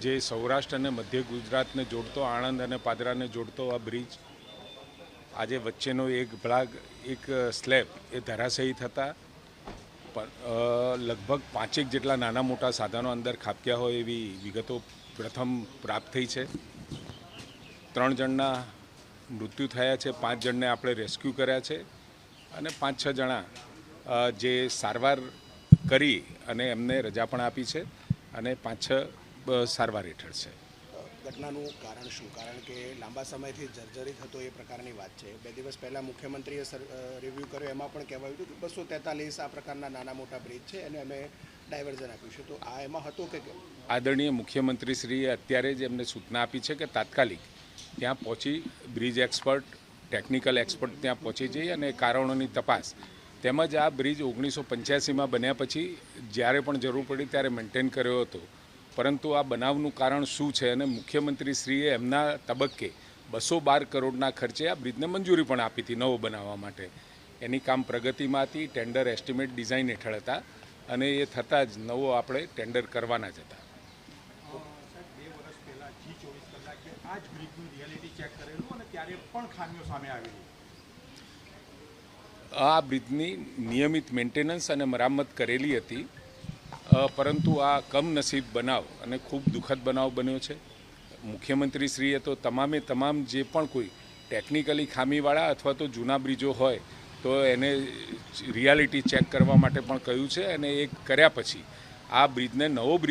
જે સૌરાષ્ટ્ર અને મધ્ય ગુજરાતને જોડતો, આણંદ અને પાદરાને જોડતો આ બ્રિજ આજે વચ્ચેનો એક ભાગ, એક સ્લેબ એ ધરાશયી થતાં લગભગ 5 જેટલા નાના મોટા સાધનો અંદર ખાબક્યા હોય એવી વિગતો પ્રથમ પ્રાપ્ત થઈ છે. 3 જણના મૃત્યુ થયા છે, 5 જણને આપણે રેસ્ક્યુ કર્યા છે અને 5-6 જણા જે સારવાર કરી અને એમને રજા પણ આપી છે અને 5-6 સારવાર હેઠળ છે. ઘટનાનું કારણ શું? કારણ કે લાંબા સમયથી જર્જરિત હતો એ પ્રકારની વાત છે. 2 દિવસ પહેલાં મુખ્યમંત્રીએ રિવ્યૂ કર્યો, એમાં પણ કહેવાયું હતું કે 243 આ પ્રકારના નાના મોટા બ્રિજ છે અને અમે ડાયવર્ઝન આપ્યું છે. તો આ એમાં હતું કે આદરણીય મુખ્યમંત્રીશ્રીએ અત્યારે જ એમને સૂચના આપી છે કે તાત્કાલિક ત્યાં પહોંચી બ્રિજ એક્સપર્ટ, ટેકનિકલ એક્સપર્ટ ત્યાં પહોંચી જઈ અને કારણોની તપાસ તેમજ આ બ્રિજ 1985માં બન્યા પછી જ્યારે પણ જરૂર પડી ત્યારે મેન્ટેન કર્યો હતો, પરંતુ આ બનાવનું કારણ શું છે અને મુખ્યમંત્રીશ્રીએ એમના તબક્કે 212 કરોડના ખર્ચે આ બ્રિજને મંજૂરી પણ આપી હતી નવો બનાવવા માટે. એની કામ પ્રગતિમાં હતી, ટેન્ડર એસ્ટિમેટ ડિઝાઇન હેઠળ હતા અને એ થતાં જ નવો આપણે ટેન્ડર કરવાના જ હતા. આ બ્રિજની નિયમિત મેન્ટેનન્સ અને મરામત કરેલી હતી, પરંતુ આ કમનસીબ બનાવ અને ખૂબ દુઃખદ બનાવ બન્યો છે. મુખ્યમંત્રીશ્રીએ તો તમામ જે પણ કોઈ ટેકનિકલી ખામીવાળા અથવા તો જૂના બ્રિજો હોય તો એને રિયાલિટી ચેક કરવા માટે પણ કહ્યું છે અને એ કર્યા પછી આ બ્રિજને નવો બ્રિજ